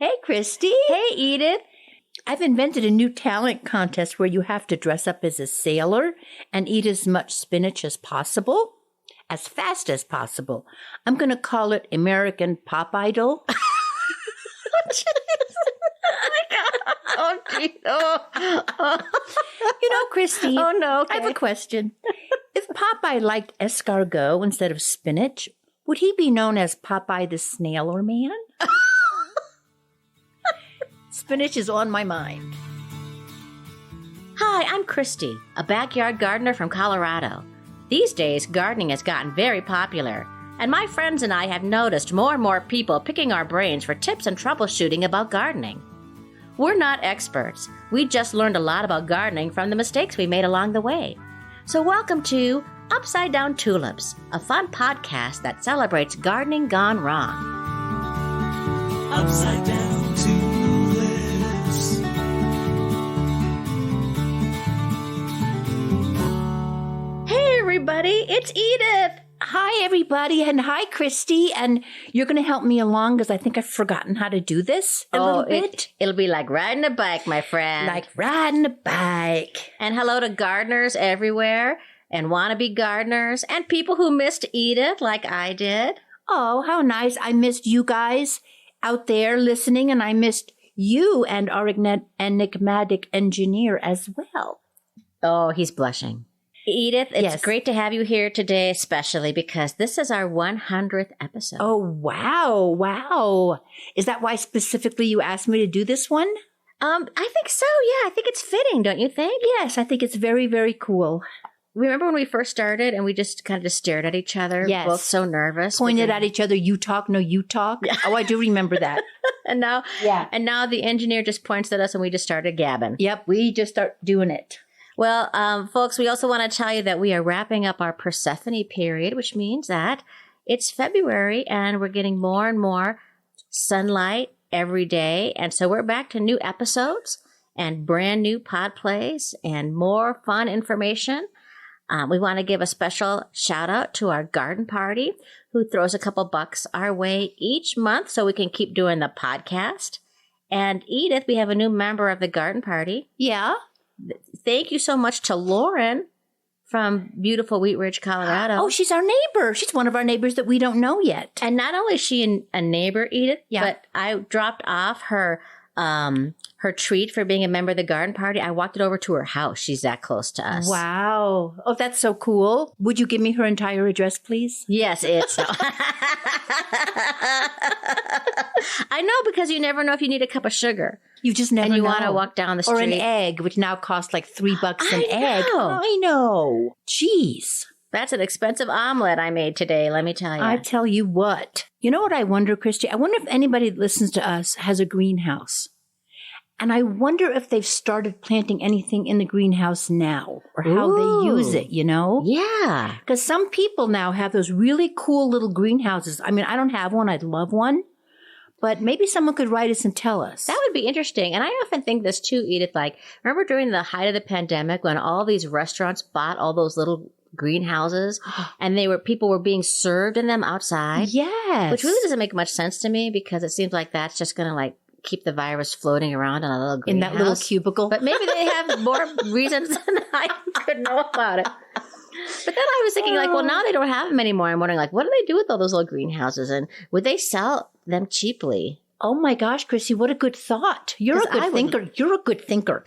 Hey, Christy. Hey, Edith. I've invented a new talent contest where you have to dress up as a sailor and eat as much spinach as possible, as fast as possible. I'm going to call it American Pop Idol. Oh, gee. You know, Christy. Oh, no. Okay. I have a question. If Popeye liked escargot instead of spinach, would he be known as Popeye the Snail or Man? Spinach is on my mind. Hi, I'm Christy, a backyard gardener from Colorado. These days, gardening has gotten very popular, and my friends and I have noticed more and more people picking our brains for tips and troubleshooting about gardening. We're not experts. We just learned a lot about gardening from the mistakes we made along the way. So welcome to Upside Down Tulips, a fun podcast that celebrates gardening gone wrong. Upside Down Tulips. Hey everybody, it's Edith! Hi, everybody, and hi, Christy. And you're going to help me along because I think I've forgotten how to do this a little bit. It'll be like riding a bike, my friend. Like riding a bike. And hello to gardeners everywhere, and wannabe gardeners, and people who missed Edith like I did. Oh, how nice. I missed you guys out there listening, and I missed you and our enigmatic engineer as well. Oh, he's blushing. Edith, it's Yes. great to have you here today, especially because this is our 100th episode. Oh, wow. Is that why specifically you asked me to do this one? I think so, yeah. I think it's fitting, don't you think? Yes, I think it's very, very cool. Remember when we first started and we just kind of just stared at each other? Yes. Both so nervous. Pointed at each other, you talk, no, you talk. Oh, I do remember that. And now, and now the engineer just points at us and we just started gabbing. Yep, we just start doing it. Well, folks, we also want to tell you that we are wrapping up our Persephone period, which means that it's February and we're getting more and more sunlight every day. And so we're back to new episodes and brand new pod plays and more fun information. We want to give a special shout out to our garden party who throws a couple bucks our way each month so we can keep doing the podcast. And Edith, we have a new member of the garden party. Yeah. Thank you so much to Lauren from beautiful Wheat Ridge, Colorado. Oh, she's our neighbor. She's one of our neighbors that we don't know yet. And not only is she a neighbor, Edith, Yeah. but I dropped off her treat for being a member of the garden party. I walked it over to her house. She's that close to us. Wow. Oh, that's so cool. Would you give me her entire address, please? Yes, it's. I know, because you never know if you need a cup of sugar. You just never And you know. want to walk down the street. Or an egg, which now costs like $3 an I egg. know. I know. Jeez. That's an expensive omelet I made today, let me tell you. I tell you what. You know what I wonder, Christy? I wonder if anybody that listens to us has a greenhouse. And I wonder if they've started planting anything in the greenhouse now or how they use it, you know? Yeah. Because some people now have those really cool little greenhouses. I mean, I don't have one. I'd love one. But maybe someone could write us and tell us. That would be interesting. And I often think this too, Edith. Like, remember during the height of the pandemic when all these restaurants bought all those little greenhouses and people were being served in them outside? Yes. Which really doesn't make much sense to me because it seems like that's just going to like keep the virus floating around in a little greenhouse. In that little cubicle. But maybe they have more reasons than I could know about it. But then I was thinking, like, well, now they don't have them anymore. I'm wondering, like, what do they do with all those little greenhouses? And would they sell them cheaply? Oh, my gosh, Chrissy, what a good thought. You're a good thinker. You're a good thinker.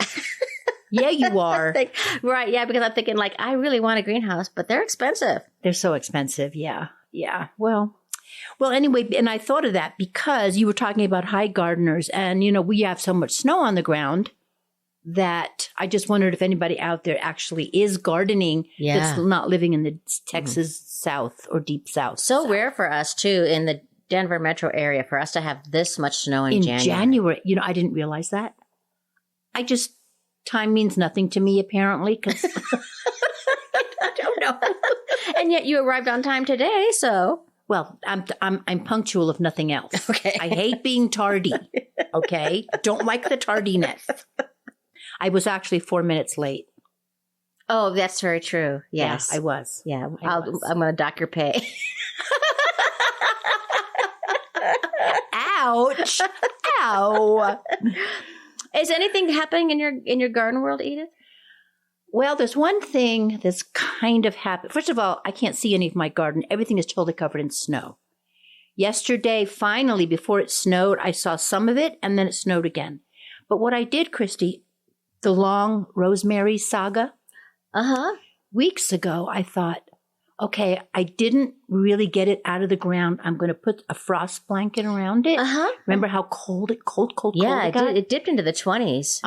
Yeah, you are. Right, yeah, because I'm thinking, like, I really want a greenhouse, but they're expensive. They're so expensive, yeah. Yeah, well, anyway, and I thought of that because you were talking about high gardeners, and, you know, we have so much snow on the ground that I just wondered if anybody out there actually is gardening that's not living in the Texas South or deep South. So rare for us, too, in the Denver metro area for us to have this much snow in January. You know, I didn't realize that. Time means nothing to me, apparently, because I don't know. And yet you arrived on time today, so. Well, I'm punctual if nothing else. Okay. I hate being tardy. Okay. Don't like the tardiness. I was actually 4 minutes late. Oh, that's very true. Yes. Yeah, I was. Yeah. I'm going to dock your pay. Ouch. Wow. Is anything happening in your garden world, Edith? Well, there's one thing that's kind of happened. First of all, I can't see any of my garden. Everything is totally covered in snow. Yesterday, finally, before it snowed, I saw some of it, and then it snowed again. But what I did, Christy, the long rosemary saga, weeks ago, I thought, okay, I didn't really get it out of the ground. I'm going to put a frost blanket around it. Remember how cold it got? It dipped into the 20s.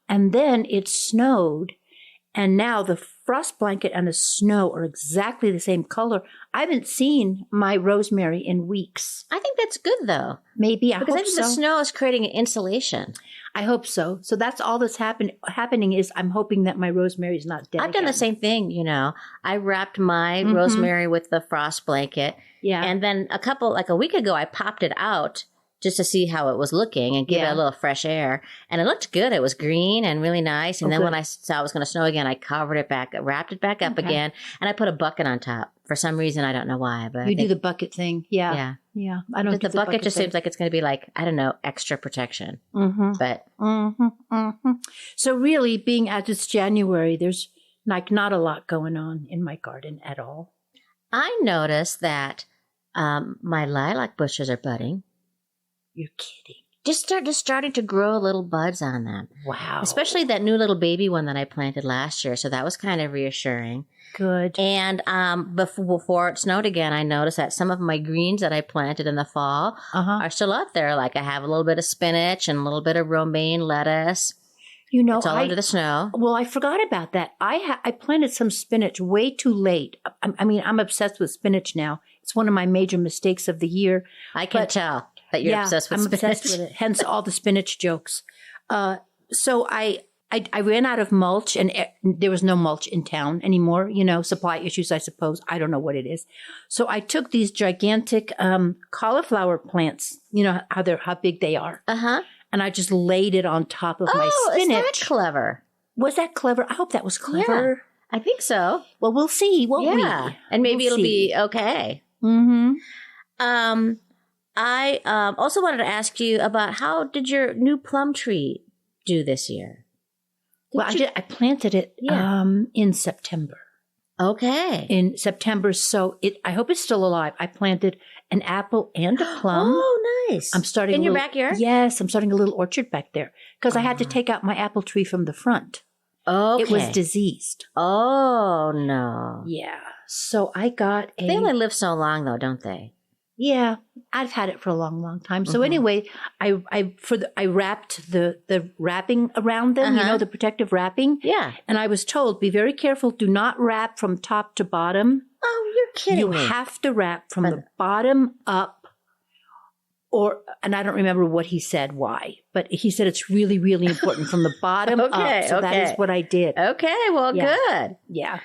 And then it snowed. And now the frost blanket and the snow are exactly the same color. I haven't seen my rosemary in weeks. I think that's good, though. Maybe. I hope so. Because I think the snow is creating an insulation. I hope so. So that's all that's happening is I'm hoping that my rosemary is not dead. I've done the same thing, I wrapped my rosemary with the frost blanket. Yeah. And then a week ago, I popped it out just to see how it was looking and give it a little fresh air. And it looked good. It was green and really nice. And then when I saw it was going to snow again, I covered it back, wrapped it back up again, and I put a bucket on top. For some reason, I don't know why. But you do the bucket thing. Yeah. I don't do the bucket just seems like it's going to be like, I don't know, extra protection. But So really, being as it's January, there's like not a lot going on in my garden at all. I noticed that my lilac bushes are budding. You're kidding. Just starting to grow little buds on them. Wow. Especially that new little baby one that I planted last year. So that was kind of reassuring. Good. And before it snowed again, I noticed that some of my greens that I planted in the fall are still out there. Like I have a little bit of spinach and a little bit of romaine lettuce. It's all under the snow. Well, I forgot about that. I planted some spinach way too late. I'm obsessed with spinach now. It's one of my major mistakes of the year. I can tell that you're obsessed with spinach. I'm obsessed with it. Hence all the spinach jokes. So I ran out of mulch, and there was no mulch in town anymore. Supply issues, I suppose. I don't know what it is. So I took these gigantic cauliflower plants. You know how big they are. And I just laid it on top of my spinach. Oh, is that clever? Was that clever? I hope that was clever. Yeah, I think so. Well, we'll see, won't we? And maybe it'll be okay. I also wanted to ask you about how did your new plum tree do this year? I planted it in September. Okay. In September, so I hope it's still alive. I planted an apple and a plum. Oh, nice. I'm starting in your backyard? Yes, I'm starting a little orchard back there because I had to take out my apple tree from the front. Okay. It was diseased. Oh, no. Yeah. So I got They only live so long, though, don't they? Yeah, I've had it for a long, long time. So anyway, I wrapped the wrapping around them, the protective wrapping. Yeah. And I was told, be very careful. Do not wrap from top to bottom. Oh, you're kidding me. You have to wrap from the bottom up. And I don't remember what he said, why, but he said it's really, really important from the bottom up. So that is what I did. Okay, well, good. Yeah.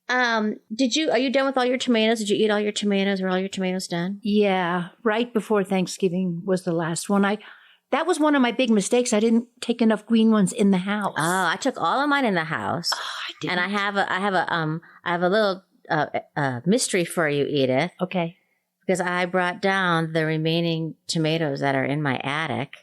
Are you done with all your tomatoes? Did you eat all your tomatoes? Are all your tomatoes done? Yeah. Right before Thanksgiving was the last one. That was one of my big mistakes. I didn't take enough green ones in the house. Oh, I took all of mine in the house. Oh, I didn't. And I have a little mystery for you, Edith. Okay. Because I brought down the remaining tomatoes that are in my attic.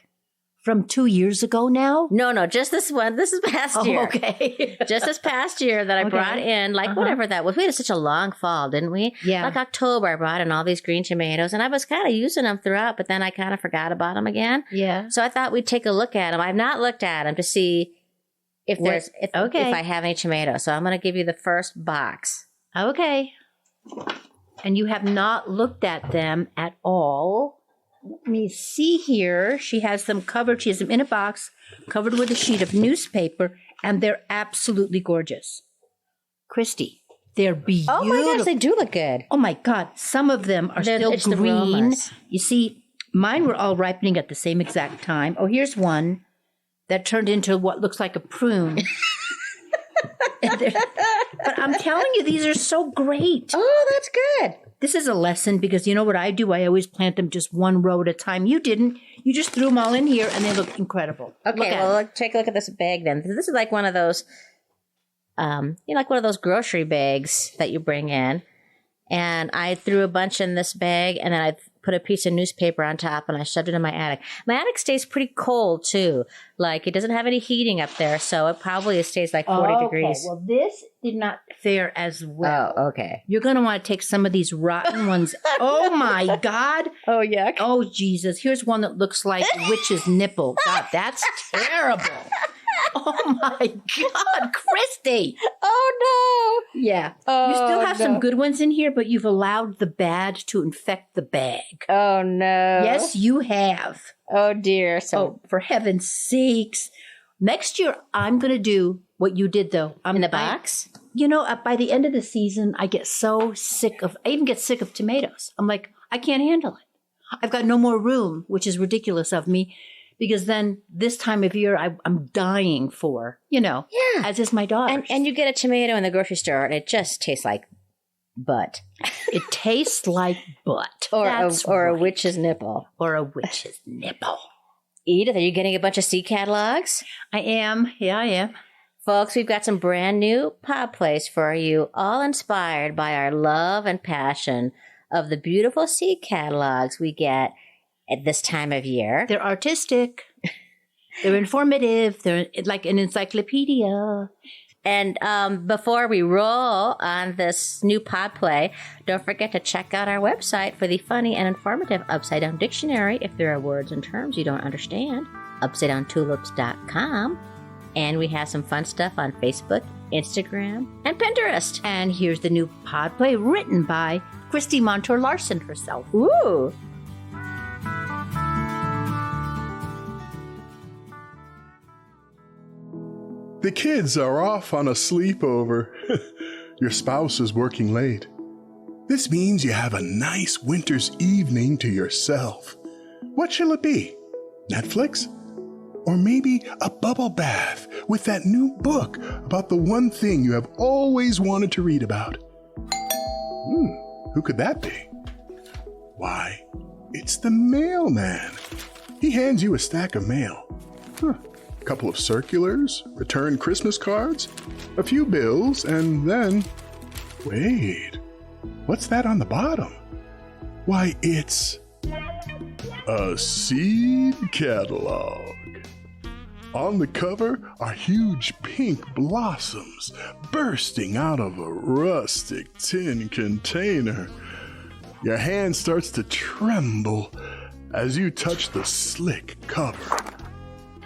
From 2 years ago now? No, just this one. This is past year. Okay. Just this past year that I brought in, whatever that was. We had such a long fall, didn't we? Yeah. Like October, I brought in all these green tomatoes, and I was kind of using them throughout, but then I kind of forgot about them again. Yeah. So I thought we'd take a look at them. I've not looked at them to see if I have any tomatoes. So I'm going to give you the first box. Okay. And you have not looked at them at all. Let me see here. She has them covered. She has them in a box, covered with a sheet of newspaper, and they're absolutely gorgeous. Christy, they're beautiful. Oh my gosh, they do look good. Oh my God, some of them are still green. You see, mine were all ripening at the same exact time. Oh, here's one that turned into what looks like a prune. But I'm telling you, these are so great. Oh, that's good. This is a lesson because you know what I do? I always plant them just one row at a time. You didn't. You just threw them all in here and they look incredible. Okay, take a look at this bag then. This is like one of those, like one of those grocery bags that you bring in. And I threw a bunch in this bag and then I put a piece of newspaper on top, and I shoved it in my attic. My attic stays pretty cold, too. Like, it doesn't have any heating up there, so it probably stays like 40 degrees. Well, this did not fare as well. Oh, okay. You're going to want to take some of these rotten ones. Oh, my God. Oh, yuck. Oh, Jesus. Here's one that looks like witch's nipple. God, that's terrible. Oh, my God. Christy. Oh, no. Yeah. Oh, you still have no. some good ones in here, but you've allowed the bad to infect the bag. Oh, no. Yes, you have. Oh, dear. So, for heaven's sakes. Next year, I'm going to do what you did, though. In the box? By the end of the season, I get so sick of, I even get sick of tomatoes. I'm like, I can't handle it. I've got no more room, which is ridiculous of me, because then this time of year, I'm dying for, as is my daughter. And you get a tomato in the grocery store, and it just tastes like butt. It tastes like butt. Or Right. a witch's nipple. Or a witch's nipple. Edith, are you getting a bunch of seed catalogs? I am. Yeah, I am. Folks, we've got some brand new pod plays for you, all inspired by our love and passion of the beautiful seed catalogs we get at this time of year. They're artistic. They're informative. They're like an encyclopedia. And before we roll on this new pod play, don't forget to check out our website for the funny and informative Upside Down Dictionary if there are words and terms you don't understand, upsidedowntulips.com. And we have some fun stuff on Facebook, Instagram, and Pinterest. And here's the new pod play written by Christy Montour Larson herself. Ooh! The kids are off on a sleepover. Your spouse is working late. This means you have a nice winter's evening to yourself. What shall it be? Netflix? Or maybe a bubble bath with that new book about the one thing you have always wanted to read about? Who could that be? Why, it's the mailman. He hands you a stack of mail. A couple of circulars, returned Christmas cards, a few bills, and then... Wait, what's that on the bottom? Why, it's... a seed catalog. On the cover are huge pink blossoms bursting out of a rustic tin container. Your hand starts to tremble as you touch the slick cover.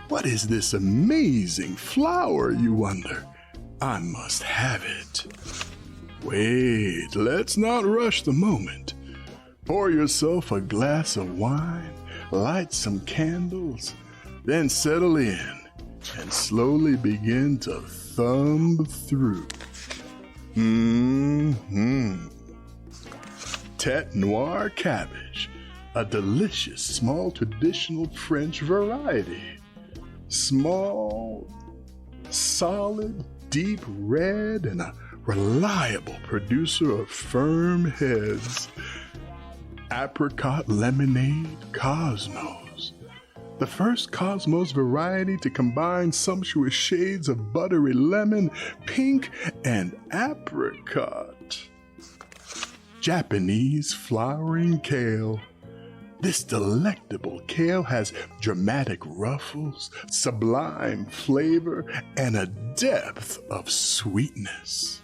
What is this amazing flower, you wonder? I must have it. Wait, let's not rush the moment. Pour yourself a glass of wine, light some candles, then settle in and slowly begin to thumb through. Tete Noir cabbage, a delicious small traditional French variety. Small, solid, deep red, and a reliable producer of firm heads. Apricot lemonade Cosmos. The first Cosmos variety to combine sumptuous shades of buttery lemon, pink, and apricot. Japanese flowering kale. This delectable kale has dramatic ruffles, sublime flavor, and a depth of sweetness.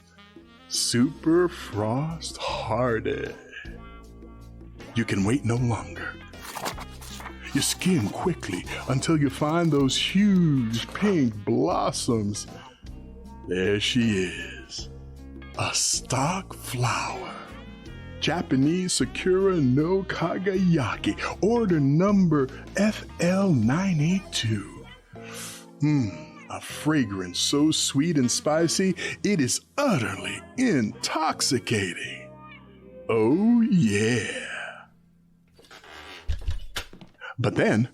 Super Frost Hardy. You can wait no longer. You skim quickly until you find those huge pink blossoms. There she is, a stock flower. Japanese Sakura no Kagayaki, order number FL982. A fragrance so sweet and spicy, it is utterly intoxicating. Oh yeah. But then,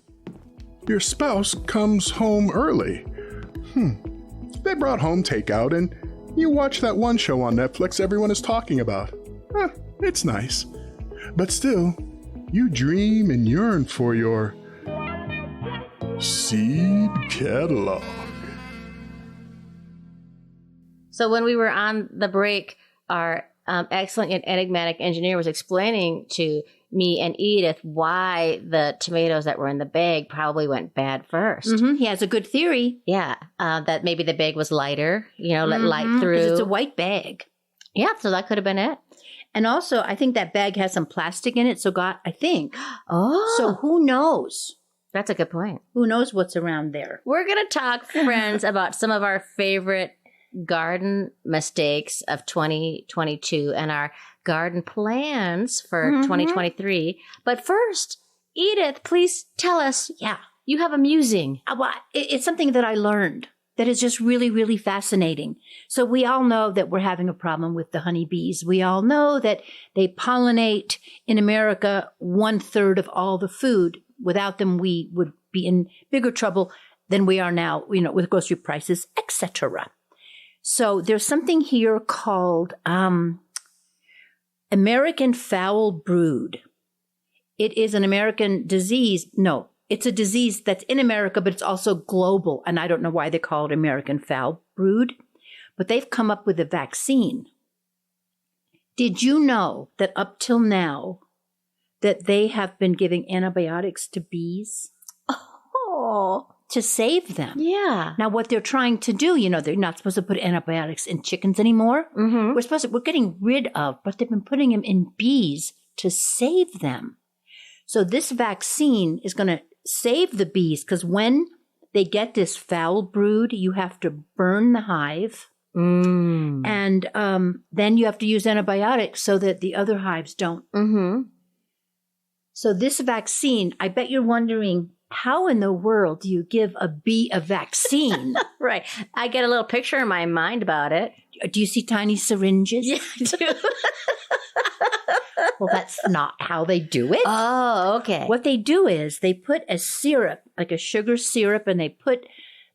your spouse comes home early. They brought home takeout and you watch that one show on Netflix everyone is talking about. It's nice. But still, you dream and yearn for your seed catalog. So when we were on the break, our excellent yet enigmatic engineer was explaining to me and Edith why the tomatoes that were in the bag probably went bad 1st. He has a good theory. Yeah, that maybe the bag was lighter, let light through. Because it's a white bag. Yeah, so that could have been it. And also, I think that bag has some plastic in it. I think. Oh. So who knows? That's a good point. Who knows what's around there? We're going to talk, friends, about some of our favorite garden mistakes of 2022 and our garden plans for 2023. But first, Edith, please tell us. Yeah. You have a musing. Well, it's something that I learned that is just really, really fascinating. So we all know that we're having a problem with the honeybees. We all know that they pollinate in America 1/3 of all the food. Without them, we would be in bigger trouble than we are now, with grocery prices, etc. So there's something here called American foul brood. It is an American disease. No, it's a disease that's in America, but it's also global. And I don't know why they call it American foul brood, but they've come up with a vaccine. Did you know that up till now, that they have been giving antibiotics to bees? Oh, to save them. Yeah. Now, what they're trying to do, they're not supposed to put antibiotics in chickens anymore. Mm-hmm. We're getting rid of, but they've been putting them in bees to save them. So this vaccine is going to save the bees, because when they get this foul brood, you have to burn the hive. And then you have to use antibiotics so that the other hives don't. So this vaccine, I bet you're wondering, how in the world do you give a bee a vaccine? Right. I get a little picture in my mind about it. Do you see tiny syringes? Yeah, I do. Well, that's not how they do it. Oh, okay. What they do is they put a syrup, like a sugar syrup, and they put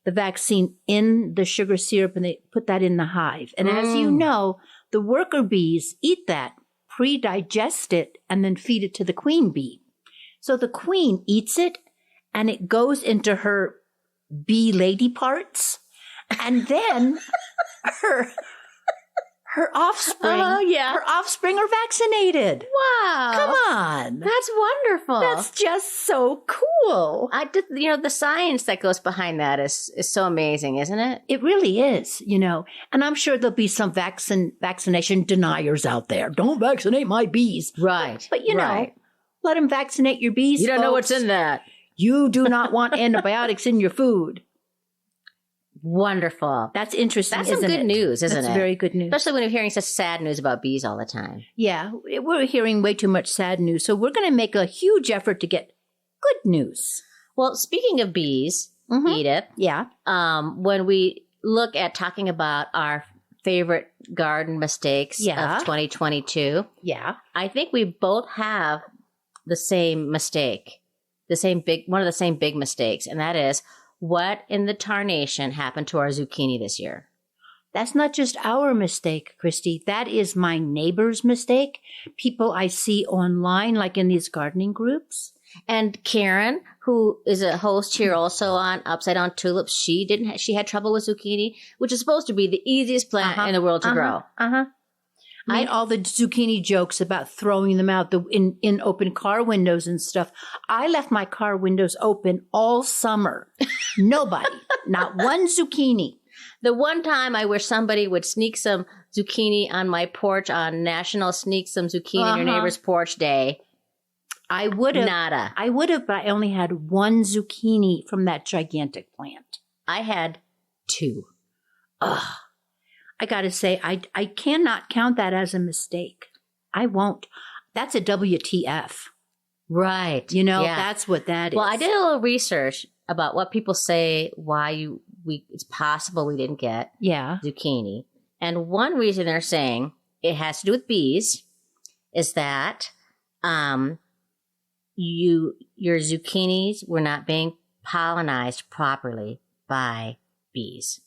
the vaccine in the sugar syrup, and they put that in the hive. And as you know, the worker bees eat that, pre-digest it, and then feed it to the queen bee. So the queen eats it, and it goes into her bee lady parts, and then her offspring, her offspring are vaccinated. Wow. Come on. That's wonderful. That's just so cool. The science that goes behind that is so amazing, isn't it? It really is, and I'm sure there'll be some vaccination deniers out there. Don't vaccinate my bees. Right. But let them vaccinate your bees. You don't know folks. what's in that. You do not want antibiotics in your food. Wonderful. That's interesting. That's some good news, isn't it? That's very good news. Especially when you're hearing such sad news about bees all the time. Yeah, we're hearing way too much sad news. So we're going to make a huge effort to get good news. Well, speaking of bees, Edith. Yeah. When we look at talking about our favorite garden mistakes of 2022, I think we both have the same mistake, one of the same big mistakes, and that is, what in the tarnation happened to our zucchini this year? That's not just our mistake, Christy. That is my neighbor's mistake. People I see online, like in these gardening groups. And Karen, who is a host here also on Upside Down Tulips, she had trouble with zucchini, which is supposed to be the easiest plant in the world to grow. I mean, all the zucchini jokes about throwing them out in open car windows and stuff. I left my car windows open all summer. Nobody, not one zucchini. The one time I wish somebody would sneak some zucchini on my porch on National Sneak Some Zucchini in Your Neighbor's Porch Day. I would have. Nada. I would have, but I only had one zucchini from that gigantic plant. I had 2. Ugh. I got to say, I cannot count that as a mistake. I won't. That's a WTF. Right. That's what that is. Well, I did a little research about what people say why it's possible we didn't get zucchini. And one reason they're saying it has to do with bees is that your zucchinis were not being pollinized properly by bees.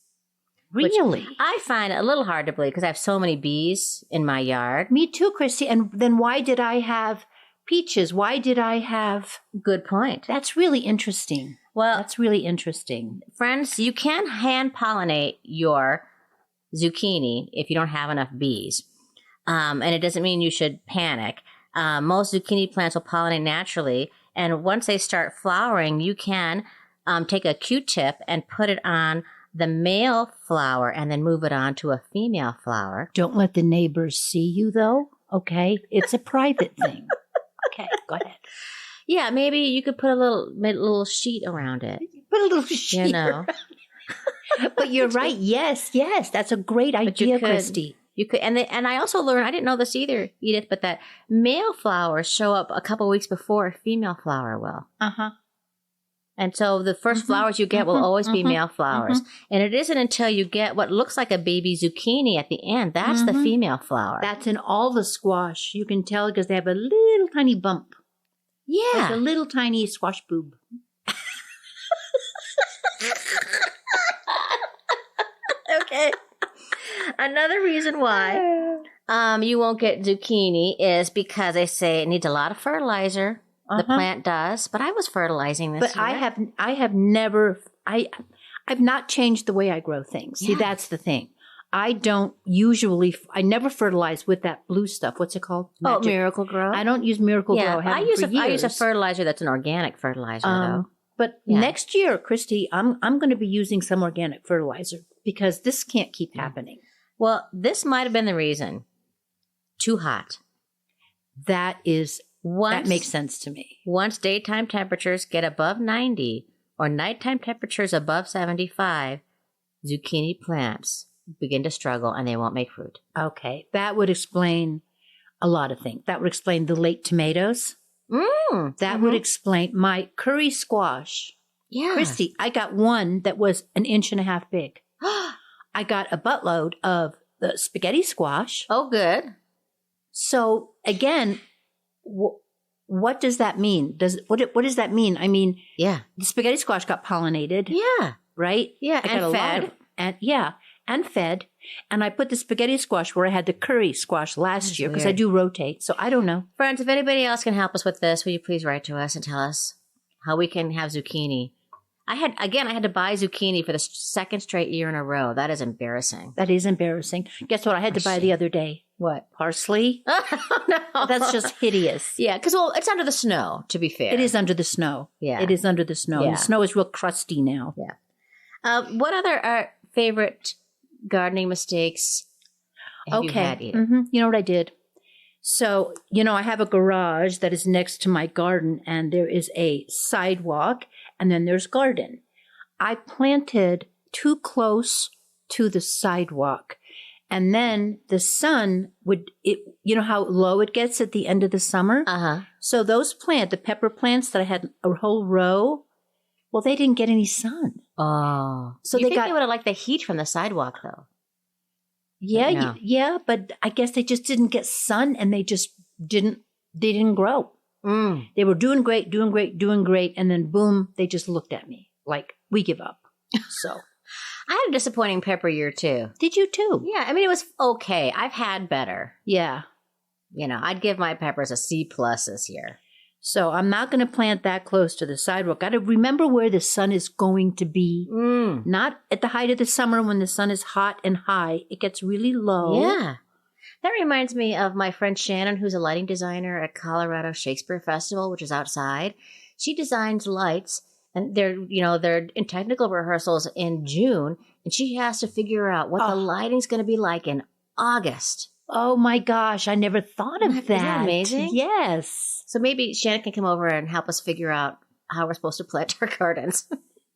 Really? Which I find a little hard to believe because I have so many bees in my yard. Me too, Christy. And then why did I have peaches? Why did I have... Good point. That's really interesting. Well, that's really interesting. Friends, you can hand pollinate your zucchini if you don't have enough bees. And it doesn't mean you should panic. Most zucchini plants will pollinate naturally. And once they start flowering, you can take a Q-tip and put it on the male flower and then move it on to a female flower. Don't let the neighbors see you, though. Okay, it's a private thing. Okay, go ahead. Yeah, maybe you could put a little sheet around it. Put a little sheet. You know. But you're right. Yes, that's a great idea, Christy. You could, and I also learned, I didn't know this either, Edith, but that male flowers show up a couple weeks before a female flower will. Uh-huh. And so the first flowers you get will always be male flowers. And it isn't until you get what looks like a baby zucchini at the end, that's the female flower. That's in all the squash. You can tell because they have a little tiny bump. Yeah. Like a little tiny squash boob. Okay. Another reason why you won't get zucchini is because they say it needs a lot of fertilizer. The plant does, but I was fertilizing this year. I've not changed the way I grow things. See, that's the thing. I never fertilize with that blue stuff. What's it called? Oh, Miracle Grow. I don't use Miracle Grow. I use a fertilizer that's an organic fertilizer, though. But next year, Christy, I'm going to be using some organic fertilizer because this can't keep happening. Well, this might have been the reason. Too hot. That makes sense to me. Once daytime temperatures get above 90 or nighttime temperatures above 75, zucchini plants begin to struggle and they won't make fruit. Okay. That would explain a lot of things. That would explain the late tomatoes. That would explain my curry squash. Yeah. Christy, I got one that was 1.5 inches big. I got a buttload of the spaghetti squash. Oh, good. So again, what does that mean? What does that mean? I mean, the spaghetti squash got pollinated. Yeah. Right? Yeah, and fed. And fed. And I put the spaghetti squash where I had the curry squash last year because I do rotate. So I don't know. Friends, if anybody else can help us with this, will you please write to us and tell us how we can have zucchini? I had to buy zucchini for the second straight year in a row. That is embarrassing. That is embarrassing. Guess what I had to buy the other day? What? Parsley? No. That's just hideous. Yeah, because, it's under the snow, to be fair. It is under the snow. Yeah. It is under the snow. Yeah. The snow is real crusty now. Yeah. What other favorite gardening mistakes have you had, Edith? You know what I did? So, I have a garage that is next to my garden, and there is a sidewalk, and then there's garden. I planted too close to the sidewalk, and then the sun how low it gets at the end of the summer? So those the pepper plants that I had a whole row, well, they didn't get any sun. Oh. So they would have liked the heat from the sidewalk, though. Yeah, but I guess they just didn't get sun and they just didn't grow. They were doing great, and then boom, they just looked at me like, we give up. So I had a disappointing pepper year, too. Did you, too? Yeah, I mean, it was okay. I've had better. Yeah. I'd give my peppers a C+ this year. So I'm not going to plant that close to the sidewalk. Got to remember where the sun is going to be. Not at the height of the summer when the sun is hot and high. It gets really low. Yeah. That reminds me of my friend Shannon, who's a lighting designer at Colorado Shakespeare Festival, which is outside. She designs lights, and they're in technical rehearsals in June, and she has to figure out what the lighting's going to be like in August. Oh my gosh, I never thought of that. Isn't that amazing? Yes. So maybe Shannon can come over and help us figure out how we're supposed to plant our gardens.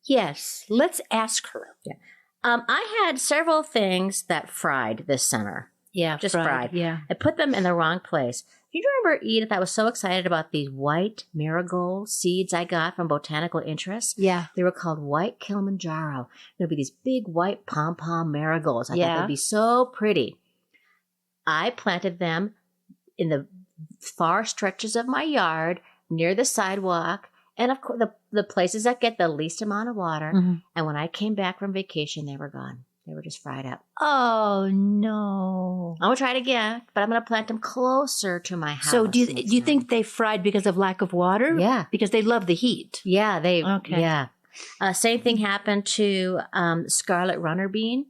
Yes, let's ask her. Yeah. I had several things that fried this summer. Yeah, just fried. Yeah. I put them in the wrong place. Do you remember, Edith, I was so excited about these white marigold seeds I got from Botanical Interest? Yeah. They were called White Kilimanjaro. There'd be these big white pom-pom marigolds. I thought they'd be so pretty. I planted them in the far stretches of my yard, near the sidewalk, and of course the places that get the least amount of water. And when I came back from vacation, they were gone. They were just fried up. Oh, no. I'm going to try it again, but I'm going to plant them closer to my house. So do you think they fried because of lack of water? Yeah. Because they love the heat. Yeah. Okay. Yeah. Same thing happened to scarlet runner bean.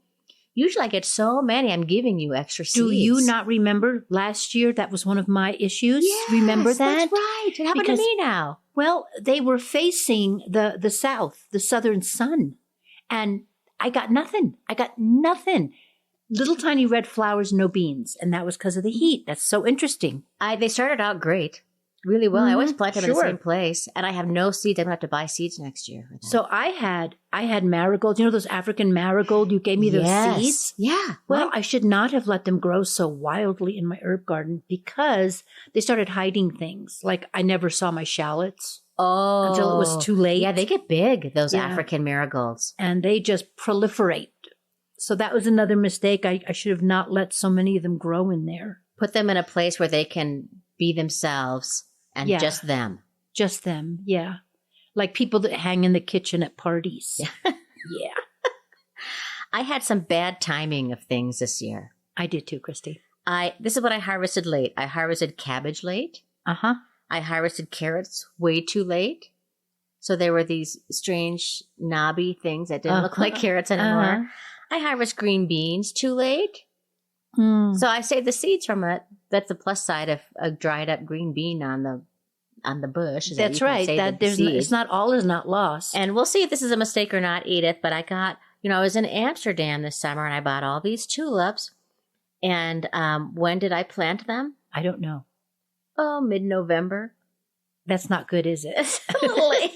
Usually I get so many, I'm giving you extra seeds. Do you not remember last year? That was one of my issues. Yes, Remember that? That's right. It happened to me now. Well, they were facing the south, the southern sun. And I got nothing. Little tiny red flowers, no beans. And that was because of the heat. That's so interesting. They started out great. Really well. I always plant them in the Sure. same place. And I have no seeds. I'm going to have to buy seeds next year. So I had marigolds. You know those African marigold? You gave me those seeds? Yeah. Well, I should not have let them grow so wildly in my herb garden because they started hiding things. Like I never saw my shallots until it was too late. Yeah, they get big, those Yeah. African marigolds. And they just proliferate. So that was another mistake. I should have not let so many of them grow in there. Put them in a place where they can be themselves and Yeah. just them. Just them, yeah. Like people that hang in the kitchen at parties. Yeah. I had some bad timing of things this year. I did too, Christy. This is what I harvested late. I harvested cabbage late. Uh-huh. I harvested carrots way too late. So there were these strange knobby things that didn't look like carrots anymore. I harvested green beans too late. So I saved the seeds from it. That's the plus side of a dried up green bean on the bush. Is That's that you can right. save That the there's seeds. it's not all is not lost. And we'll see if this is a mistake or not, Edith, but I got, I was in Amsterdam this summer and I bought all these tulips. And when did I plant them? I don't know. Oh, mid-November. That's not good, is it? It's a little late.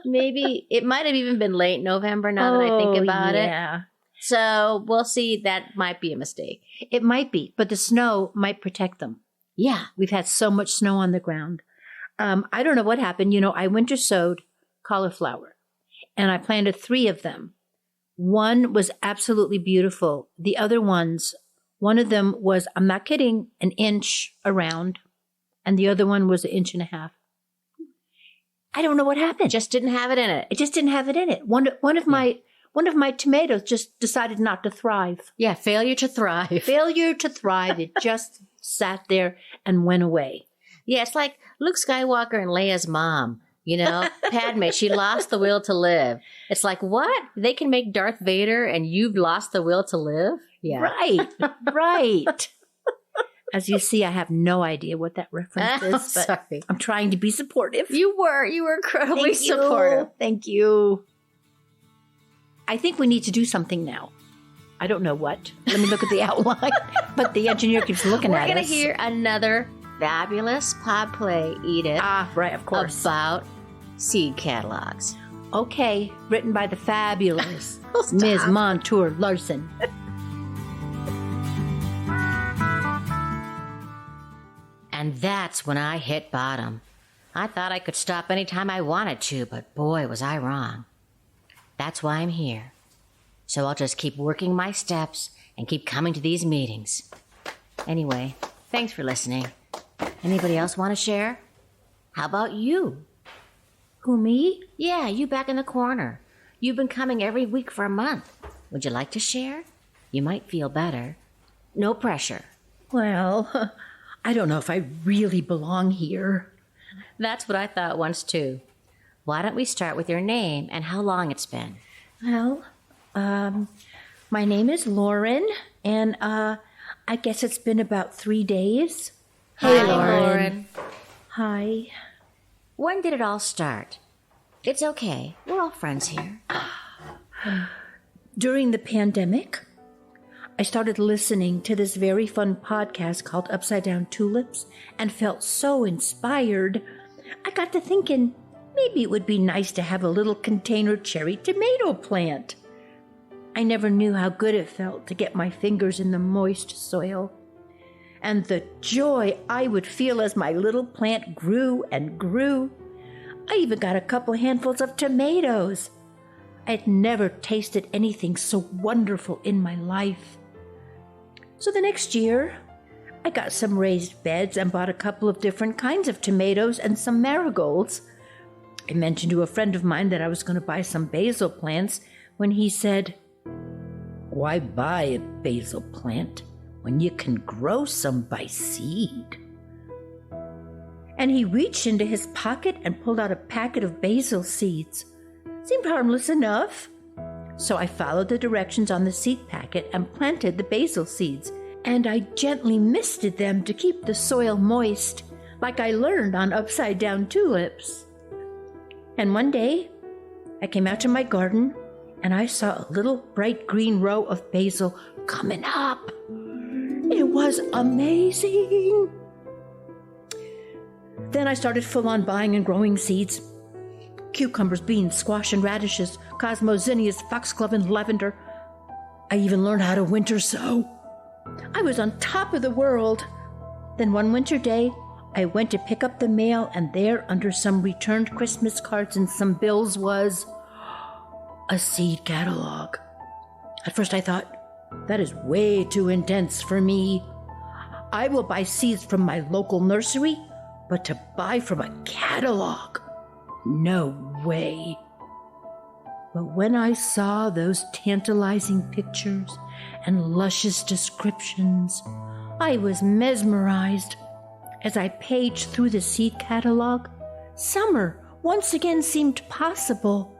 Maybe it might have even been late November now that I think about it. Yeah. So we'll see. That might be a mistake. It might be, but the snow might protect them. Yeah. We've had so much snow on the ground. I don't know what happened. I winter sowed cauliflower and I planted 3 of them. One was absolutely beautiful. The other ones, one of them was, I'm not kidding, 1 inch around, and the other one was 1.5 inches. I don't know what happened. Just didn't have it in it. It just didn't have it in it. One of my tomatoes just decided not to thrive. Yeah. Failure to thrive. Failure to thrive. It just sat there and went away. Yeah. It's like Luke Skywalker and Leia's mom. Padme, she lost the will to live. It's like, what? They can make Darth Vader and you've lost the will to live? Yeah. Right. As you see, I have no idea what that reference is, but sorry. I'm trying to be supportive. You were incredibly Thank you. supportive. Thank you. I think we need to do something now. I don't know what. Let me look at the outline. But the engineer keeps looking at us. We're going to hear another fabulous pod play, Edith. Right, of course. About seed catalogs. Okay, written by the fabulous Stop. Ms. Montour Larson. And that's when I hit bottom. I thought I could stop anytime I wanted to, but boy, was I wrong. That's why I'm here. So I'll just keep working my steps and keep coming to these meetings. Anyway, thanks for listening. Anybody else want to share? How about you? Who, me? Yeah, you back in the corner. You've been coming every week for a month. Would you like to share? You might feel better. No pressure. Well, I don't know if I really belong here. That's what I thought once, too. Why don't we start with your name and how long it's been? Well, my name is Lauren, and I guess it's been about 3 days. Hi, Lauren. Hi. When did it all start? It's okay. We're all friends here. During the pandemic, I started listening to this very fun podcast called Upside Down Tulips and felt so inspired. I got to thinking, maybe it would be nice to have a little container cherry tomato plant. I never knew how good it felt to get my fingers in the moist soil. And the joy I would feel as my little plant grew and grew. I even got a couple handfuls of tomatoes. I had never tasted anything so wonderful in my life. So the next year, I got some raised beds and bought a couple of different kinds of tomatoes and some marigolds. I mentioned to a friend of mine that I was going to buy some basil plants when he said, "Why buy a basil plant when you can grow some by seed?" And he reached into his pocket and pulled out a packet of basil seeds. Seemed harmless enough. So I followed the directions on the seed packet and planted the basil seeds. And I gently misted them to keep the soil moist, like I learned on upside-down tulips. And one day, I came out to my garden, and I saw a little bright green row of basil coming up. It was amazing. Then I started full-on buying and growing seeds. Cucumbers, beans, squash, and radishes, cosmos, zinnias, foxglove, and lavender. I even learned how to winter sow. I was on top of the world. Then one winter day, I went to pick up the mail, and there, under some returned Christmas cards and some bills, was a seed catalog. At first I thought, that is way too intense for me. I will buy seeds from my local nursery, but to buy from a catalog? No way. But when I saw those tantalizing pictures and luscious descriptions, I was mesmerized. As I paged through the seed catalog, summer once again seemed possible.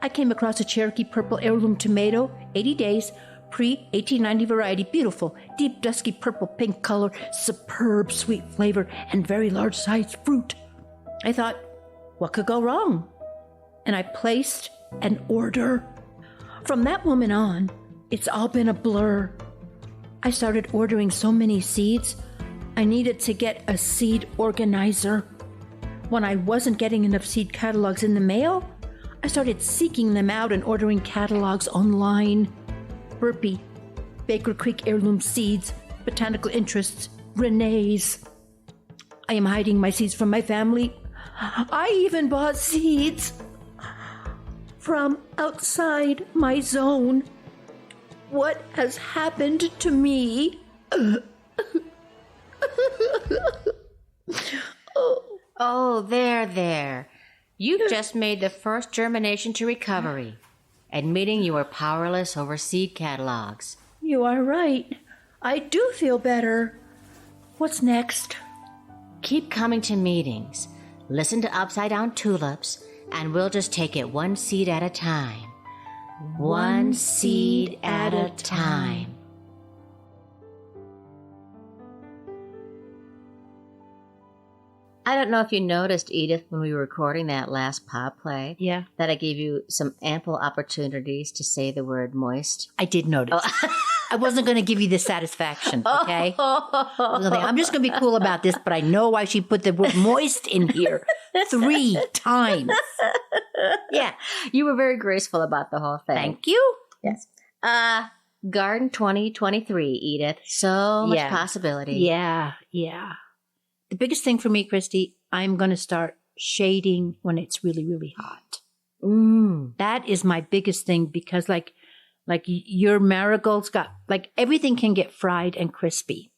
I came across a Cherokee purple heirloom tomato, 80 days, pre-1890 variety, beautiful, deep dusky purple pink color, superb sweet flavor, and very large sized fruit. I thought, what could go wrong? And I placed an order. From that moment on, it's all been a blur. I started ordering so many seeds, I needed to get a seed organizer. When I wasn't getting enough seed catalogs in the mail, I started seeking them out and ordering catalogs online. Burpee, Baker Creek heirloom seeds, botanical interests, Renee's. I am hiding my seeds from my family. I even bought seeds from outside my zone. What has happened to me? Oh, there. You just made the first germination to recovery, admitting you were powerless over seed catalogs. You are right. I do feel better. What's next? Keep coming to meetings, listen to Upside Down Tulips, and we'll just take it one seed at a time. One seed at a time. I don't know if you noticed, Edith, when we were recording that last pod play, Yeah. that I gave you some ample opportunities to say the word moist. I did notice. I wasn't going to give you the satisfaction, okay? I'm just going to be cool about this, but I know why she put the word moist in here 3 times. Yeah. You were very graceful about the whole thing. Thank you. Yes. Garden 2023, Edith. So much possibility. Yeah. The biggest thing for me, Christy, I'm going to start shading when it's really, really hot. That is my biggest thing because like your marigolds got, like everything can get fried and crispy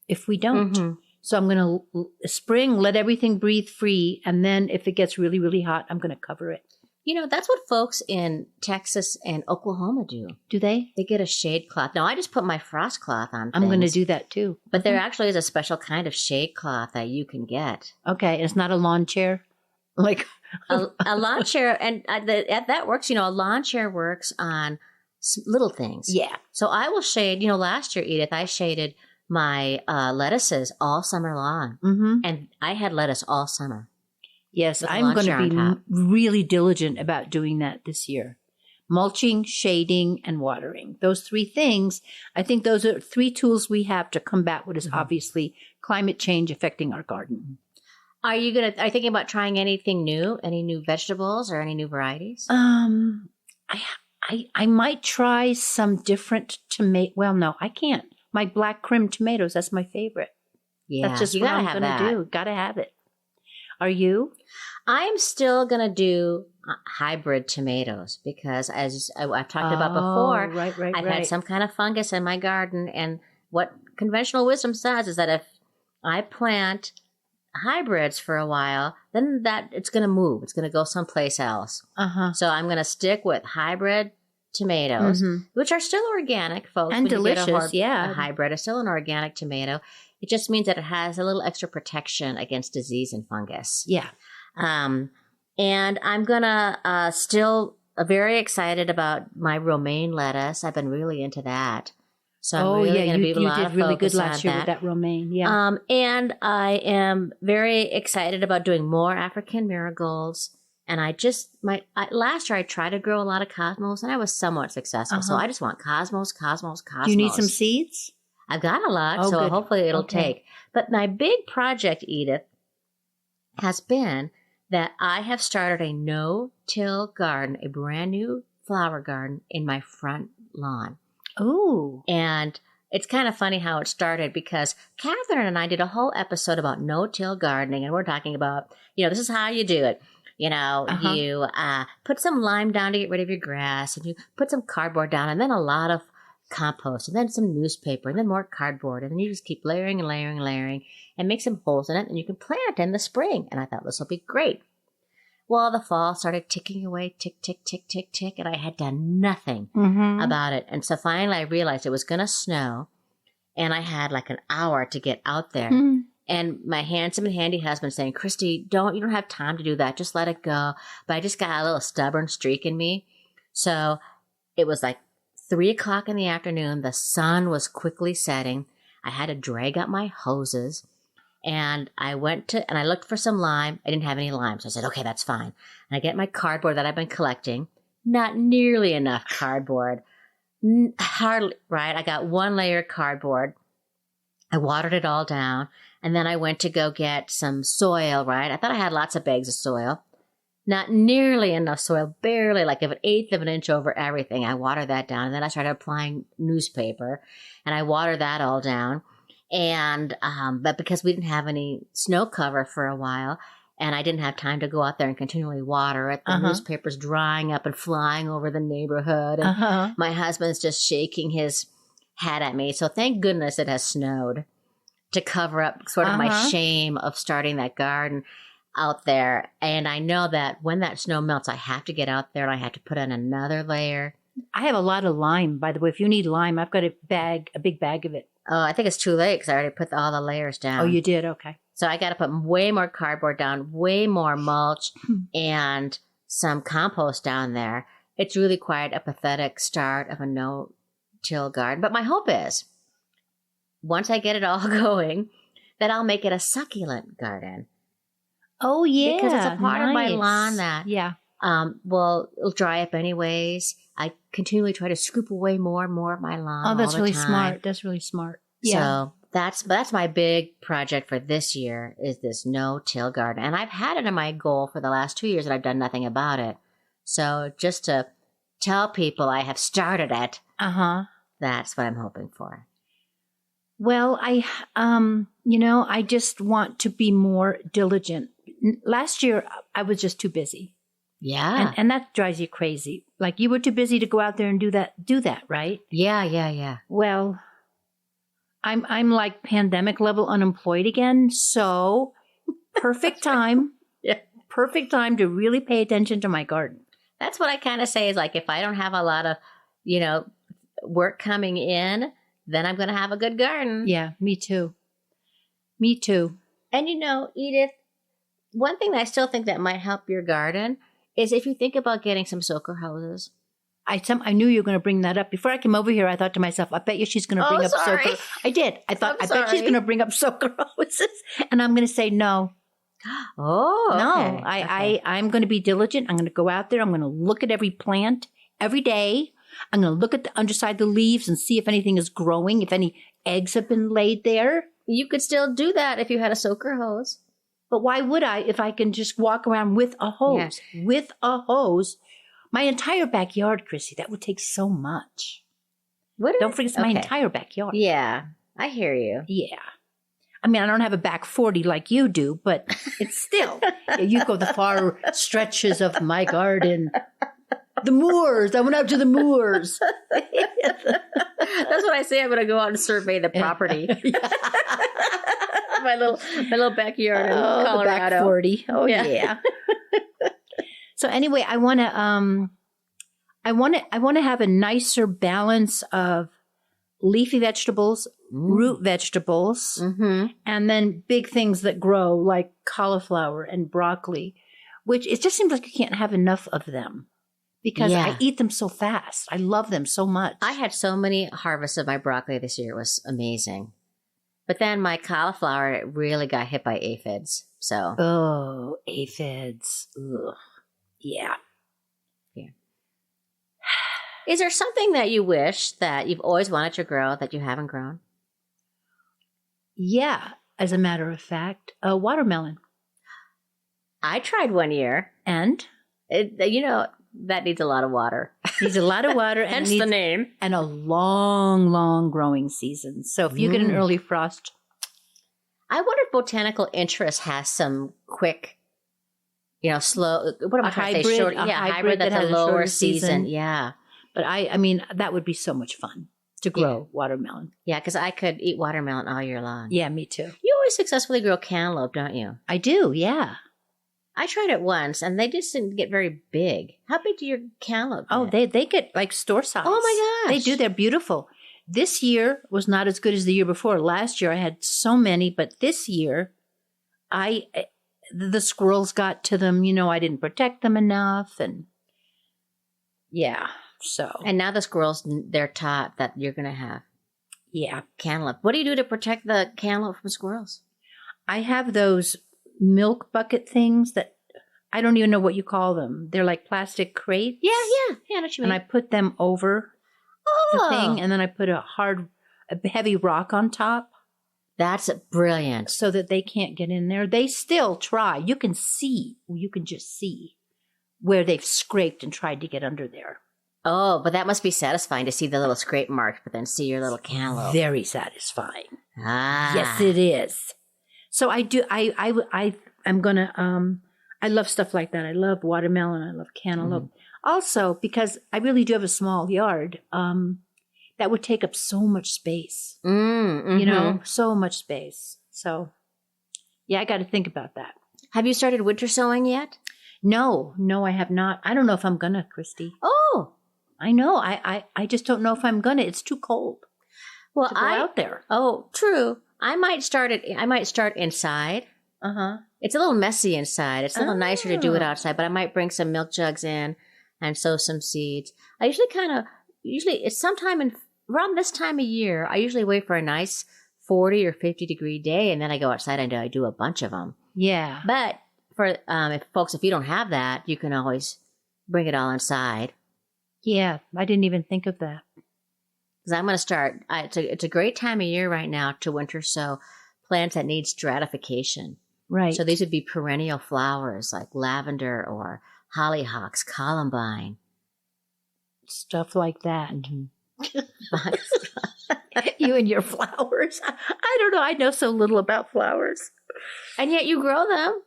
if we don't. So I'm going to spring, let everything breathe free. And then if it gets really, really hot, I'm going to cover it. You know, that's what folks in Texas and Oklahoma do. Do they? They get a shade cloth. Now, I just put my frost cloth on I'm going to do that too. But there actually is a special kind of shade cloth that you can get. Okay. It's not a lawn chair? Like a lawn chair. And that works. You know, a lawn chair works on little things. Yeah. So I will shade, you know, last year, Edith, I shaded my lettuces all summer long. And I had lettuce all summer. Yes, I'm going to be really diligent about doing that this year. Mulching, shading, and watering. Those 3 things, I think those are 3 tools we have to combat what is obviously climate change affecting our garden. Are you thinking about trying anything new? Any new vegetables or any new varieties? I might try some different tomato. Well, no, I can't. My black crim tomatoes, that's my favorite. Yeah, that's just what I'm going to do. Got to have it. Are you? I am still going to do hybrid tomatoes because, as I've talked about before, I've had some kind of fungus in my garden. And what conventional wisdom says is that if I plant hybrids for a while, then that it's going to move. It's going to go someplace else. So I'm going to stick with hybrid tomatoes, which are still organic, folks. And delicious, A hybrid is still an organic tomato. It just means that it has a little extra protection against disease and fungus. Yeah. And I'm going to still very excited about my romaine lettuce. I've been really into that. So I'm really going to be a lot did of really focus good last year on with that romaine. Yeah. And I am very excited about doing more African marigolds. And last year I tried to grow a lot of cosmos and I was somewhat successful. So I just want cosmos. Do you need some seeds? I've got a lot, Oh, so good. hopefully it'll take. But my big project, Edith, has been that I have started a no-till garden, a brand new flower garden in my front lawn. Oh. And it's kind of funny how it started because Catherine and I did a whole episode about no-till gardening, and we're talking about, this is how you do it. You put some lime down to get rid of your grass, and you put some cardboard down, and then a lot of compost, and then some newspaper, and then more cardboard, and then you just keep layering and layering and layering, and make some holes in it, and you can plant in the spring. And I thought this will be great. Well, the fall started ticking away, tick, tick, tick, tick, tick, and I had done nothing about it. And so finally I realized it was going to snow, and I had like an hour to get out there. And my handsome and handy husband saying, Christy, you don't have time to do that. Just let it go. But I just got a little stubborn streak in me. So it was like 3:00 in the afternoon. The sun was quickly setting. I had to drag up my hoses. And I I looked for some lime. I didn't have any lime. So I said, okay, that's fine. And I get my cardboard that I've been collecting. Not nearly enough cardboard. Hardly, right? I got one layer of cardboard. I watered it all down. And then I went to go get some soil, right? I thought I had lots of bags of soil. Not nearly enough soil, barely like an eighth of an inch over everything. I watered that down. And then I started applying newspaper. And I watered that all down. And, but because we didn't have any snow cover for a while, and I didn't have time to go out there and continually water it, the newspaper's drying up and flying over the neighborhood. And my husband's just shaking his head at me. So thank goodness it has snowed to cover up sort of my shame of starting that garden out there. And I know that when that snow melts, I have to get out there and I have to put in another layer. I have a lot of lime, by the way. If you need lime, I've got a big bag of it. Oh, I think it's too late because I already put all the layers down. Oh, you did? Okay. So I got to put way more cardboard down, way more mulch, and some compost down there. It's really quite a pathetic start of a no-till garden. But my hope is, once I get it all going, that I'll make it a succulent garden. Oh, yeah. Because it's a part of my lawn that it'll dry up anyways. I continually try to scoop away more and more of my lawn. Oh, that's all the really time. smart. That's really smart. Yeah. So that's my big project for this year is this no-till garden. And I've had it in my goal for the last 2 years and I've done nothing about it. So just to tell people I have started it, that's what I'm hoping for. Well, I just want to be more diligent. Last year, I was just too busy. Yeah. And that drives you crazy. Like you were too busy to go out there and do that, right? Yeah. Well, I'm like pandemic level unemployed again. So perfect time. Perfect time to really pay attention to my garden. That's what I kind of say is like, if I don't have a lot of, work coming in, then I'm going to have a good garden. Yeah, me too. And Edith, one thing that I still think that might help your garden is if you think about getting some soaker hoses. I knew you were going to bring that up. Before I came over here, I thought to myself, I bet you she's going to bring up soaker. I did. I bet she's going to bring up soaker hoses. And I'm going to say no. Oh, okay. No. I'm going to be diligent. I'm going to go out there. I'm going to look at every plant every day. I'm going to look at the underside of the leaves and see if anything is growing, if any eggs have been laid there. You could still do that if you had a soaker hose. But why would I if I can just walk around with a hose? Yes. With a hose. My entire backyard, Chrissy, that would take so much. Don't forget it's my entire backyard. Yeah, I hear you. Yeah. I mean, I don't have a back 40 like you do, but it's still. You go the far stretches of my garden. The moors. I went out to the moors. That's what I say. I'm going to go out and survey the property. my little backyard in Colorado. The back 40. Oh yeah. So anyway, I want to have a nicer balance of leafy vegetables, root vegetables, and then big things that grow like cauliflower and broccoli, which it just seems like you can't have enough of them because Yeah. I eat them so fast. I love them so much. I had so many harvests of my broccoli this year. It was amazing. But then my cauliflower really got hit by aphids. So Oh, aphids. Ugh. Yeah. is there something that you wish that you've always wanted to grow that you haven't grown? Yeah, as a matter of fact, a watermelon. I tried one year. And That needs a lot of water. needs a lot of water and Hence needs, the name. and a long, long growing season. So if you get an early frost, I wonder if botanical interest has some quick, slow. What am I trying to say? Short, hybrid that's that a has a lower shorter season. season. Yeah, but I mean, that would be so much fun to grow watermelon. yeah, because I could eat watermelon all year long. Yeah, me too. You always successfully grow cantaloupe, don't you? I do. Yeah. I tried it once, and they just didn't get very big. How big do your cantaloupe Oh, get? they get like store size. Oh my gosh. They do. They're beautiful. This year was not as good as the year before. Last year I had so many, but this year the squirrels got to them. I didn't protect them enough, and yeah. So And now the squirrels, they're taught that you're going to have yeah, cantaloupe. What do you do to protect the cantaloupe from squirrels? I have those milk bucket things that I don't even know what you call them. They're like plastic crates. Yeah, I know what you mean. And I put them over the thing, and then I put a heavy rock on top That's brilliant. so that they can't get in there. They still try. You can just see where they've scraped and tried to get under there. Oh, but that must be satisfying to see the little scrape marks, but then see your little cantaloupe. Very satisfying. Ah. Yes, it is. So I do. I'm gonna. I love stuff like that. I love watermelon. I love cantaloupe. Also, because I really do have a small yard, that would take up so much space. So much space. So, yeah, I got to think about that. Have you started winter sowing yet? No, I have not. I don't know if I'm gonna, Christy. Oh, I know. I just don't know if I'm gonna. It's too cold well, to go out there. Oh, true. I might start inside. It's a little messy inside. It's a little nicer to do it outside, but I might bring some milk jugs in and sow some seeds. I usually it's sometime around this time of year. I usually wait for a nice 40 or 50 degree day, and then I go outside and I do a bunch of them. Yeah. But for if you don't have that, you can always bring it all inside. Yeah, I didn't even think of that. Because I'm going to start. It's a great time of year right now to winter sow plants that need stratification. Right. So these would be perennial flowers like lavender or hollyhocks, columbine. Stuff like that. You and your flowers. I don't know. I know so little about flowers. And yet you grow them.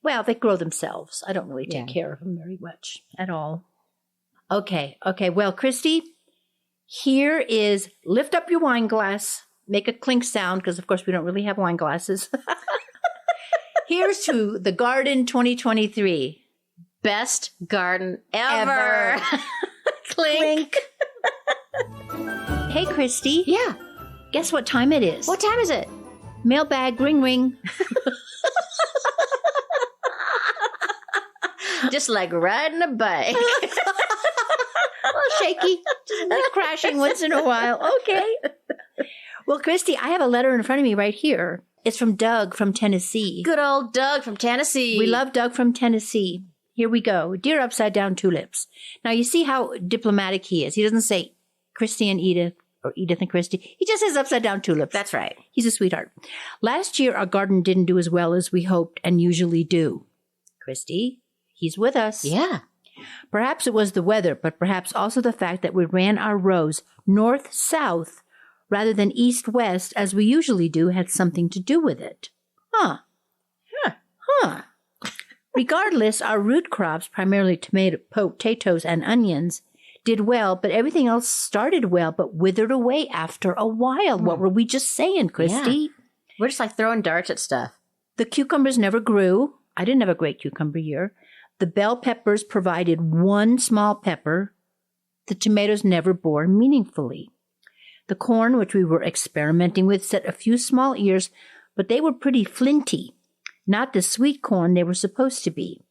Well, they grow themselves. I don't really take Yeah. care of them very much at all. Okay. Well, Christy, here is lift up your wine glass, make a clink sound, because of course we don't really have wine glasses. Here's to the garden 2023. Best garden ever. Clink. Hey, Christy. Yeah. Guess what time it is? What time is it? Mailbag, ring, ring. Just like riding a bike. A little shaky, just like crashing once in a while. Okay. Well, Christy, I have a letter in front of me right here. It's from Doug from Tennessee. Good old Doug from Tennessee. We love Doug from Tennessee. Here we go. Dear Upside Down Tulips. Now, you see how diplomatic he is. He doesn't say Christy and Edith or Edith and Christy. He just says Upside Down Tulips. That's right. He's a sweetheart. Last year, our garden didn't do as well as we hoped and usually do. Christy, he's with us. Yeah. Perhaps it was the weather, but perhaps also the fact that we ran our rows north-south rather than east-west as we usually do had something to do with it. Huh. Regardless, our root crops, primarily potatoes and onions, did well, but everything else started well, but withered away after a while. What were we just saying, Christy? Yeah. We're just like throwing darts at stuff. The cucumbers never grew. I didn't have a great cucumber year. The bell peppers provided one small pepper. The tomatoes never bore meaningfully. The corn, which we were experimenting with, set a few small ears, but they were pretty flinty. Not the sweet corn they were supposed to be.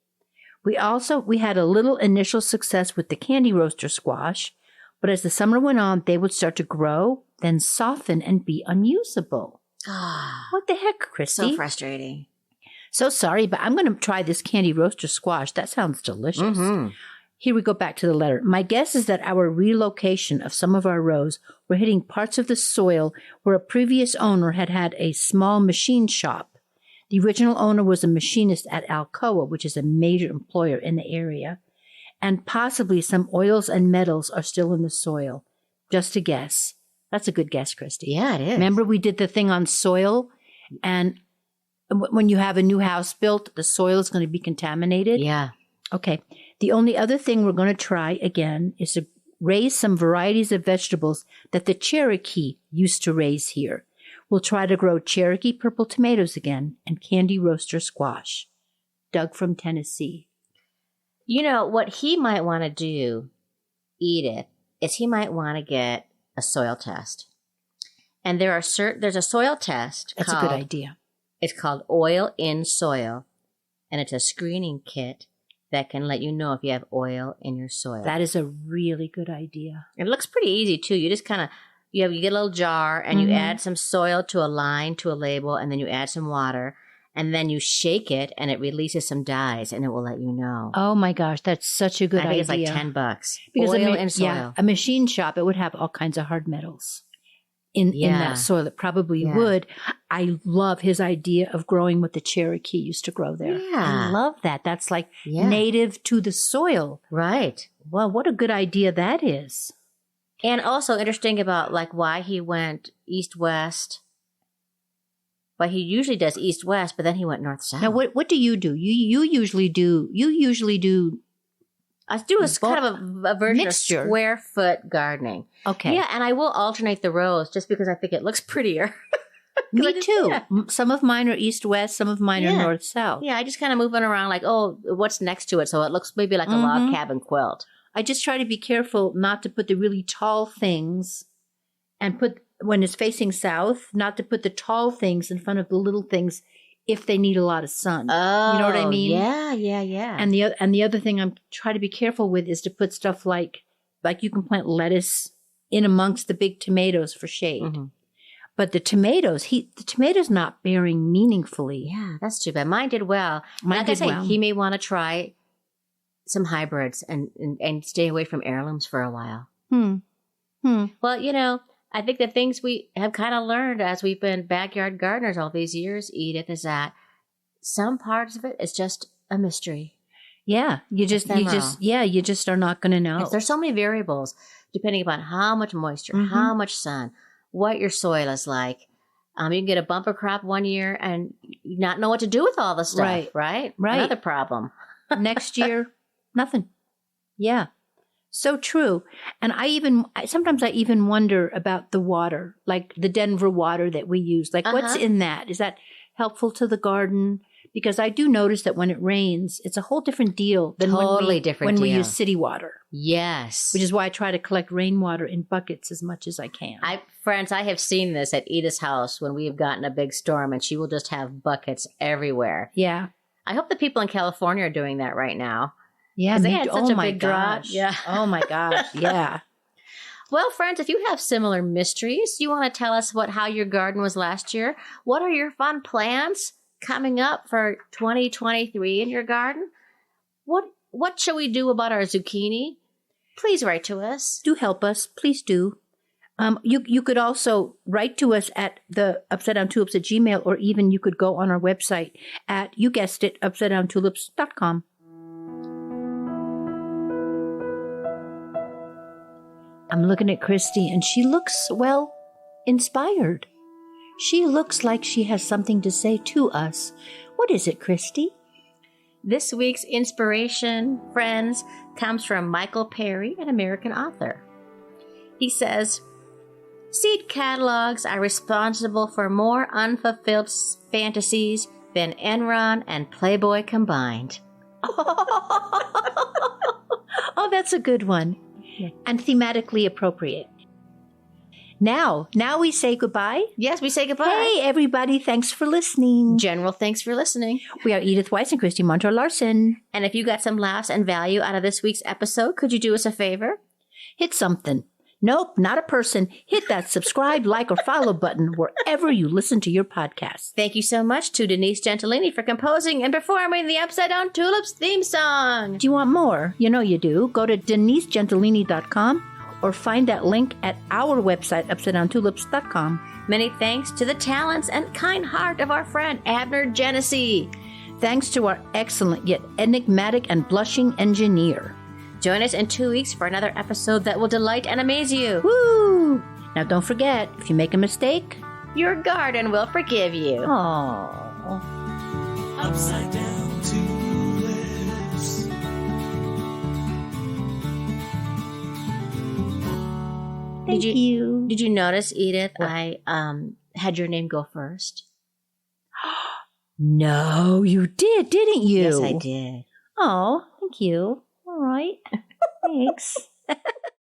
We had a little initial success with the candy roaster squash, but as the summer went on, they would start to grow, then soften and be unusable. What the heck, Christy? So frustrating. So sorry, but I'm going to try this candy roaster squash. That sounds delicious. Mm-hmm. Here we go back to the letter. My guess is that our relocation of some of our rows were hitting parts of the soil where a previous owner had a small machine shop. The original owner was a machinist at Alcoa, which is a major employer in the area. And possibly some oils and metals are still in the soil. Just a guess. That's a good guess, Christy. Yeah, it is. Remember we did the thing on soil? And when you have a new house built, the soil is going to be contaminated? Yeah. Okay. The only other thing we're going to try again is to raise some varieties of vegetables that the Cherokee used to raise here. We'll try to grow Cherokee purple tomatoes again and candy roaster squash. Doug from Tennessee. You know, what he might want to do, Edith, is he might want to get a soil test. And there's a soil test. That's a good idea. It's called Oil in Soil. And it's a screening kit that can let you know if you have oil in your soil. That is a really good idea. It looks pretty easy, too. You just kind of, you get a little jar and you add some soil to a line, to a label, and then you add some water. And then you shake it and it releases some dyes and it will let you know. Oh my gosh, that's such a good idea. I think it's like $10. Because oil and soil. Yeah, a machine shop, it would have all kinds of hard metals in that soil. It probably would. I love his idea of growing what the Cherokee used to grow there. Yeah. I love that. That's like native to the soil. Right. Well, what a good idea that is. And also interesting about like why he went east-west. But he usually does east-west, but then he went north-south. Now, what do you do? You usually do. I do kind of a version mixture. Of square foot gardening. Okay. Yeah, and I will alternate the rows just because I think it looks prettier. Me too. Yeah. Some of mine are east-west, some of mine are north-south. Yeah, I just kind of move it around like, oh, what's next to it? So it looks maybe like a log cabin quilt. I just try to be careful not to put the really tall things and when it's facing south, not to put the tall things in front of the little things if they need a lot of sun. Oh, you know what I mean? Yeah. And the other thing I'm trying to be careful with is to put stuff like you can plant lettuce in amongst the big tomatoes for shade. Mm-hmm. But the tomatoes not bearing meaningfully. Yeah, that's too bad. Mine did well. He may want to try some hybrids and stay away from heirlooms for a while. Well, you know, I think the things we have kind of learned as we've been backyard gardeners all these years, Edith, is that some parts of it is just a mystery. Yeah, you just are not going to know. There's so many variables depending upon how much moisture, how much sun, what your soil is like. You can get a bumper crop one year and not know what to do with all the stuff, right? Another problem. Next year, nothing. Yeah. So true. And sometimes I even wonder about the water, like the Denver water that we use. Like what's in that? Is that helpful to the garden? Because I do notice that when it rains, it's a whole different deal than when we use city water. Yes. Which is why I try to collect rainwater in buckets as much as I can. Friends, I have seen this at Edith's house when we have gotten a big storm and she will just have buckets everywhere. Yeah. I hope the people in California are doing that right now. Yeah, they had such a big drop. Yeah. Oh my gosh. Yeah. Well, friends, if you have similar mysteries, you want to tell us how your garden was last year. What are your fun plans coming up for 2023 in your garden? What shall we do about our zucchini? Please write to us. Do help us. Please do. You could also write to us at the upsidedowntulips@gmail.com, or even you could go on our website at, you guessed it, upsidedowntulips.com. I'm looking at Christy, and she looks, inspired. She looks like she has something to say to us. What is it, Christy? This week's inspiration, friends, comes from Michael Perry, an American author. He says, "Seed catalogs are responsible for more unfulfilled fantasies than Enron and Playboy combined." Oh, that's a good one. Yeah. And thematically appropriate. Now we say goodbye. Yes, we say goodbye. Hey, everybody. Thanks for listening. General, thanks for listening. We are Edith Weiss and Christy Montour Larson. And if you got some laughs and value out of this week's episode, could you do us a favor? Hit something. Nope, not a person. Hit that subscribe, like, or follow button wherever you listen to your podcast. Thank you so much to Denise Gentilini for composing and performing the Upside Down Tulips theme song. Do you want more? You know you do. Go to denisegentilini.com or find that link at our website, upsidedowntulips.com. Many thanks to the talents and kind heart of our friend Abner Genesee. Thanks to our excellent yet enigmatic and blushing engineer. Join us in 2 weeks for another episode that will delight and amaze you. Woo! Now don't forget, if you make a mistake, your garden will forgive you. Oh. Upside down tulips. Thank you. Did you notice, Edith, What? I had your name go first? No, you did, didn't you? Yes, I did. Oh, thank you. All right. Thanks.